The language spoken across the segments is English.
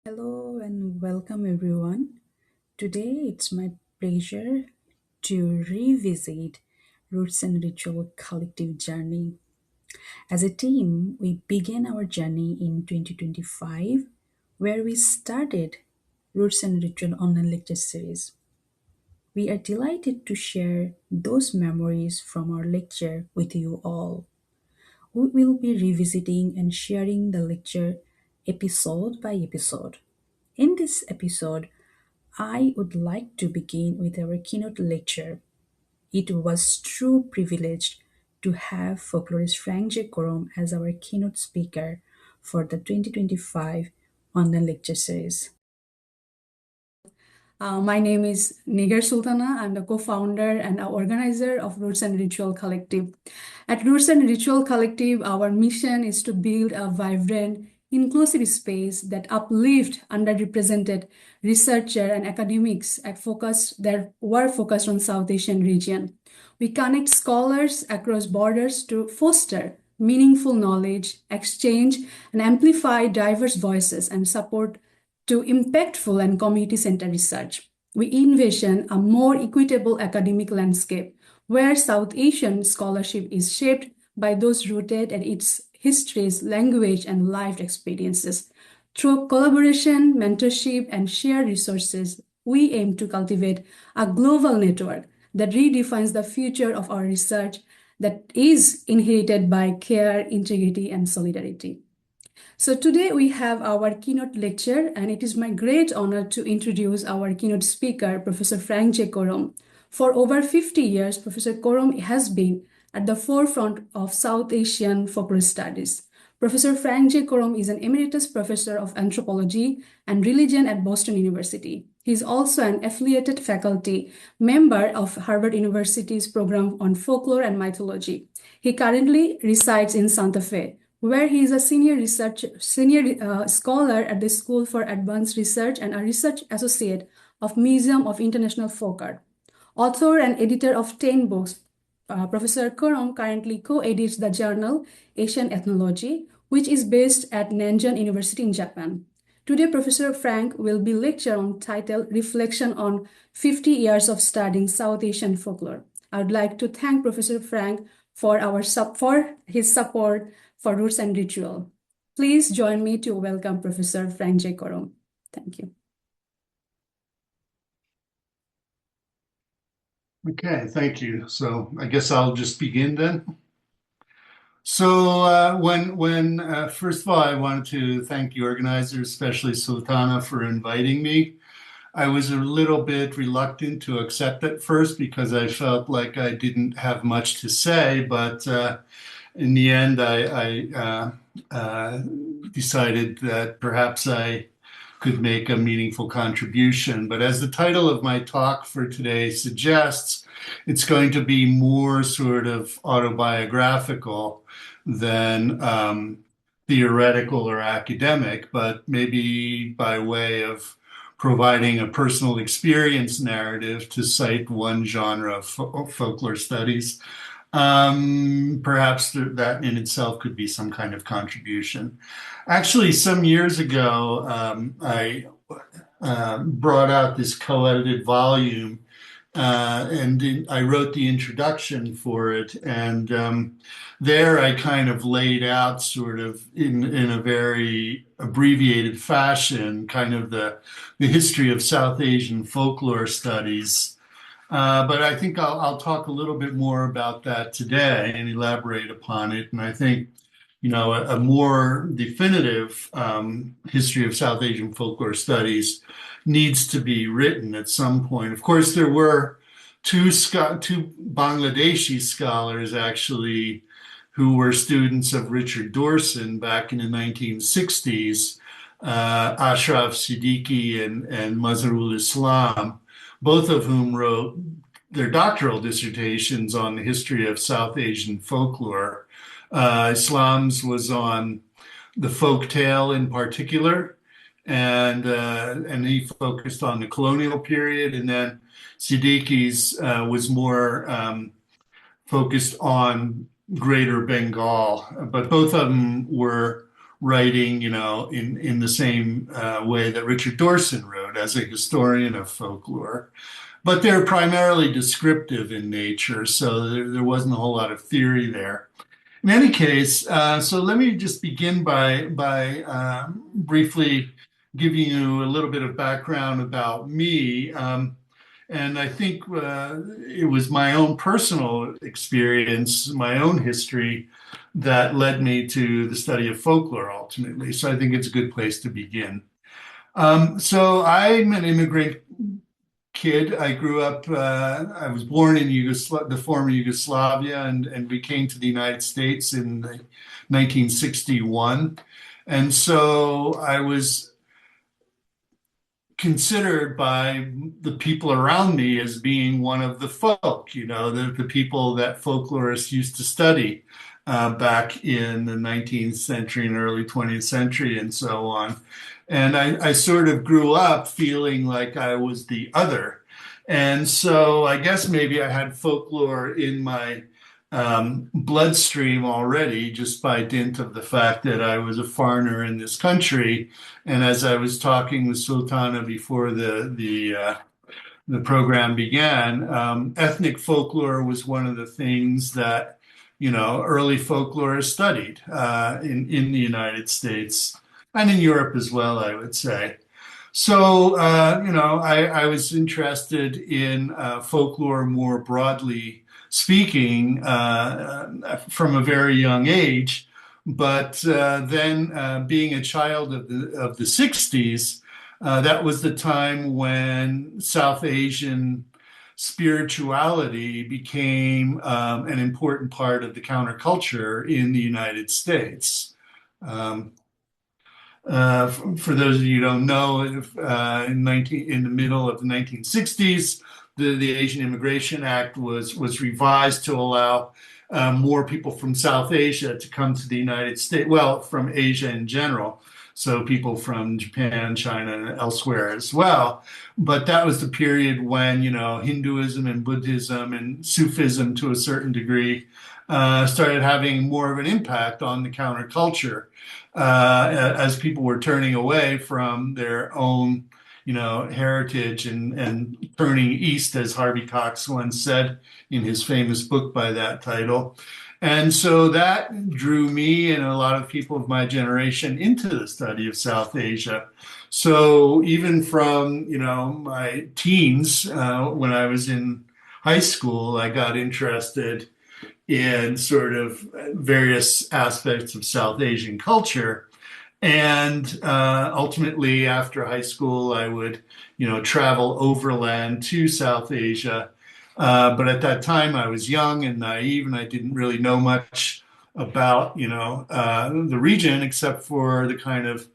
Hello and welcome everyone. Today it's my pleasure to revisit Roots and Ritual Collective Journey. As a team, we began our journey in 2025 where we started Roots and Ritual online lecture series. We are delighted to share those memories from our lecture with you all. We will be revisiting and sharing the lecture episode by episode. In this episode, I would like to begin with our keynote lecture. It was true privilege to have folklorist Frank J. Korom as our keynote speaker for the 2025 online lecture series. My name is Nigar Sultana. I'm the co-founder and organizer of Roots and Ritual Collective. At Roots and Ritual Collective, our mission is to build a vibrant, inclusive space that uplift underrepresented researcher and academics that were focused on South Asian region. We connect scholars across borders to foster meaningful knowledge, exchange, and amplify diverse voices and support to impactful and community-centered research. We envision a more equitable academic landscape where South Asian scholarship is shaped by those rooted in its histories, language, and lived experiences. Through collaboration, mentorship, and shared resources, we aim to cultivate a global network that redefines the future of our research that is inherited by care, integrity, and solidarity. So today we have our keynote lecture, and it is my great honor to introduce our keynote speaker, Professor Frank J. Korom. For over 50 years, Professor Korom has been at the forefront of South Asian folklore studies. Professor Frank J. Korom is an emeritus professor of anthropology and religion at Boston University. He is also an affiliated faculty member of Harvard University's program on folklore and mythology. He currently resides in Santa Fe, where he is a senior scholar at the School for Advanced Research and a research associate of Museum of International Folk Art. Author and editor of 10 books, Professor Korom currently co-edits the journal Asian Ethnology, which is based at Nanjing University in Japan. Today, Professor Frank will be lecture on title Reflection on 50 Years of Studying South Asian Folklore. I would like to thank Professor Frank for his support for Roots and Ritual. Please join me to welcome Professor Frank J. Korom. Thank you. Okay, thank you. So I guess I'll just begin then. First of all, I wanted to thank the organizers, especially Sultana, for inviting me. I was a little bit reluctant to accept at first because I felt like I didn't have much to say, but in the end, I decided that perhaps I could make a meaningful contribution. But as the title of my talk for today suggests, it's going to be more sort of autobiographical than theoretical or academic, but maybe by way of providing a personal experience narrative to cite one genre of folklore studies. Perhaps that in itself could be some kind of contribution. Actually, some years ago, I brought out this co-edited volume, and I wrote the introduction for it. And there I kind of laid out sort of in a very abbreviated fashion, kind of the history of South Asian folklore studies. But I think I'll talk a little bit more about that today and elaborate upon it. And I think, a more definitive history of South Asian folklore studies needs to be written at some point. Of course, there were two Bangladeshi scholars actually who were students of Richard Dorson back in the 1960s, Ashraf Siddiqui and Mazharul Islam, both of whom wrote their doctoral dissertations on the history of South Asian folklore. Islam's was on the folk tale in particular, and he focused on the colonial period, and then Siddiqui's was more focused on Greater Bengal, but both of them were writing, in the same way that Richard Dorson wrote as a historian of folklore. But they're primarily descriptive in nature, so there wasn't a whole lot of theory there. In any case, so let me just begin by briefly giving you a little bit of background about me. And I think it was my own personal experience, my own history, that led me to the study of folklore ultimately. So I think it's a good place to begin. So I'm an immigrant kid. I grew up, I was born in the former Yugoslavia, and we came to the United States in 1961. And so I was considered by the people around me as being one of the folk, the people that folklorists used to study back in the 19th century and early 20th century and so on. And I sort of grew up feeling like I was the other. And so I guess maybe I had folklore in my bloodstream already, just by dint of the fact that I was a foreigner in this country. And as I was talking with Sultana before the program began, ethnic folklore was one of the things that early folklorists studied in the United States and in Europe as well, I would say. So, I was interested in folklore more broadly speaking from a very young age. But then being a child of the 60s, that was the time when South Asian spirituality became an important part of the counterculture in the United States. Um, for those of you who don't know, in the middle of the 1960s, the Asian Immigration Act was revised to allow more people from South Asia to come to the United States, well, from Asia in general. So people from Japan, China, and elsewhere as well. But that was the period when, Hinduism and Buddhism and Sufism to a certain degree started having more of an impact on the counterculture as people were turning away from their own, heritage and turning east, as Harvey Cox once said in his famous book by that title. And so that drew me and a lot of people of my generation into the study of South Asia. So even from, my teens, when I was in high school, I got interested in sort of various aspects of South Asian culture. And ultimately, after high school, I would, travel overland to South Asia. But at that time, I was young and naive, and I didn't really know much about, the region except for the kind of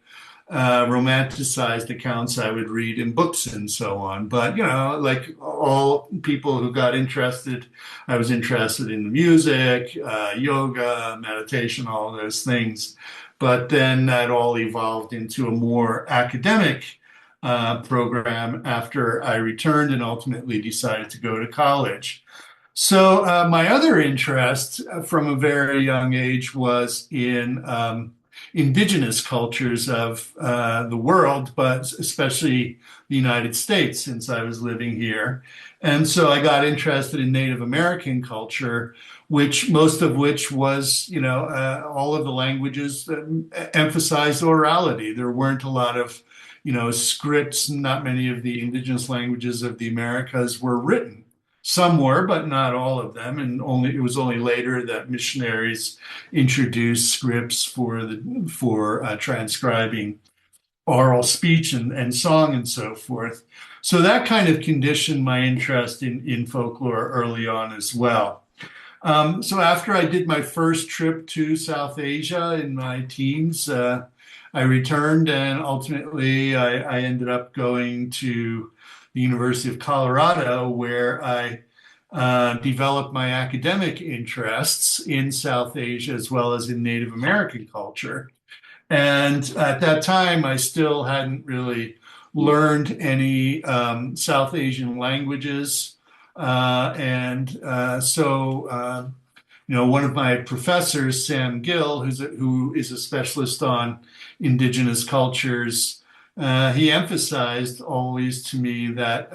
romanticized accounts I would read in books and so on. But, like all people who got interested, I was interested in the music, yoga, meditation, all those things. But then that all evolved into a more academic program after I returned and ultimately decided to go to college. So my other interest from a very young age was in indigenous cultures of the world, but especially the United States, since I was living here. And so I got interested in Native American culture, which most of which was, all of the languages that emphasized orality. There weren't a lot of, scripts. Not many of the indigenous languages of the Americas were written. Some were, but not all of them. And it was only later that missionaries introduced scripts for transcribing oral speech and song and so forth. So that kind of conditioned my interest in folklore early on as well. So after I did my first trip to South Asia in my teens, I returned and ultimately I ended up going to the University of Colorado, where I developed my academic interests in South Asia as well as in Native American culture. And at that time, I still hadn't really learned any South Asian languages. And so one of my professors, Sam Gill, who is a specialist on indigenous cultures, he emphasized always to me that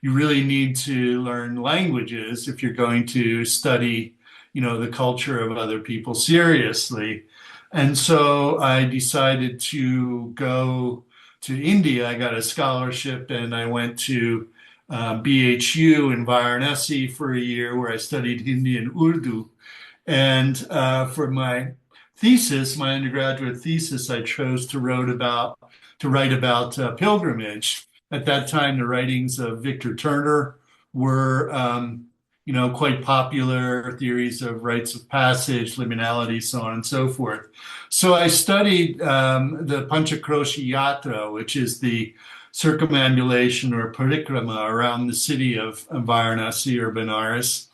you really need to learn languages if you're going to study, the culture of other people seriously. And so I decided to go to India. I got a scholarship and I went to BHU in Varanasi for a year where I studied Hindi and Urdu. And for my thesis, my undergraduate thesis, I chose to write about pilgrimage. At that time, the writings of Victor Turner were, quite popular. Theories of rites of passage, liminality, so on and so forth. So I studied the Panchakroshi Yatra, which is the circumambulation or parikrama around the city of Varanasi or Benares.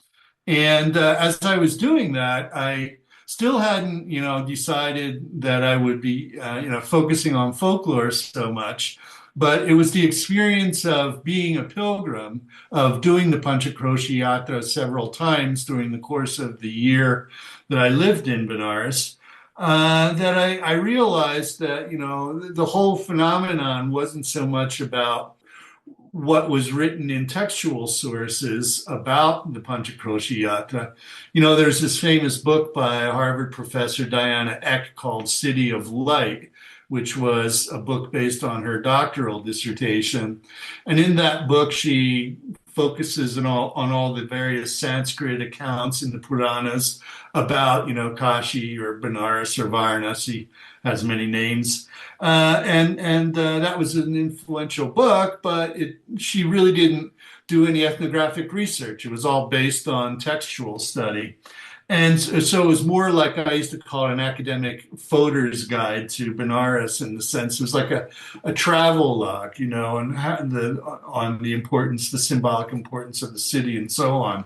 And as I was doing that, I still hadn't, decided that I would be, focusing on folklore so much. But it was the experience of being a pilgrim, of doing the Panchakroshi Yatra several times during the course of the year that I lived in Benares, that I realized that, the whole phenomenon wasn't so much about what was written in textual sources about the Panchakroshi Yatra. There's this famous book by a Harvard professor, Diana Eck, called City of Light, which was a book based on her doctoral dissertation. And in that book, she focuses on all the various Sanskrit accounts in the Puranas about, Kashi or Benares or Varanasi, has many names. And that was an influential book, but she really didn't do any ethnographic research. It was all based on textual study. And so it was more like I used to call it an academic voter's guide to Benares in the sense it was like a travel log, and on the importance, the symbolic importance of the city and so on.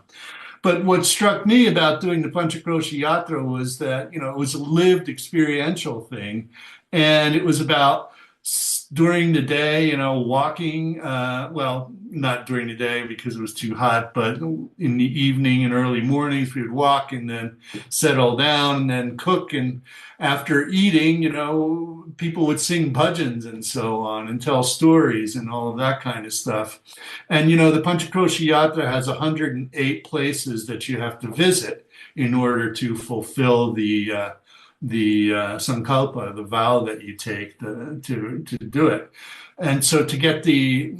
But what struck me about doing the Panchakroshi Yatra was that, it was a lived experiential thing. And it was about during the day, walking, well, not during the day because it was too hot, but in the evening and early mornings, we would walk and then settle down and then cook. And after eating, people would sing bhajans and so on and tell stories and all of that kind of stuff. And, the Panchakroshi Yatra has 108 places that you have to visit in order to fulfill the sankalpa, the vow that you take to do it. And so to get the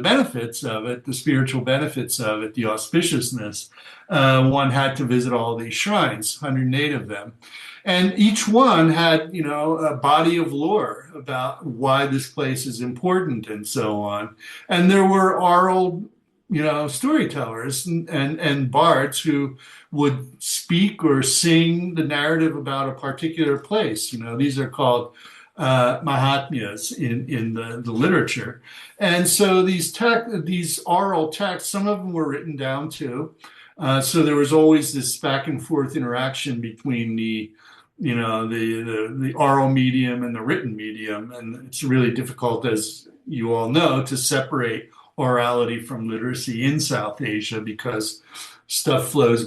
benefits of it, the spiritual benefits of it, the auspiciousness, one had to visit all these shrines, 108 of them. And each one had, a body of lore about why this place is important and so on. And there were oral storytellers and bards who would speak or sing the narrative about a particular place. These are called Mahatmyas in the literature. And so these oral texts, some of them were written down too. So there was always this back and forth interaction between the oral medium and the written medium. And it's really difficult, as you all know, to separate orality from literacy in South Asia because stuff flows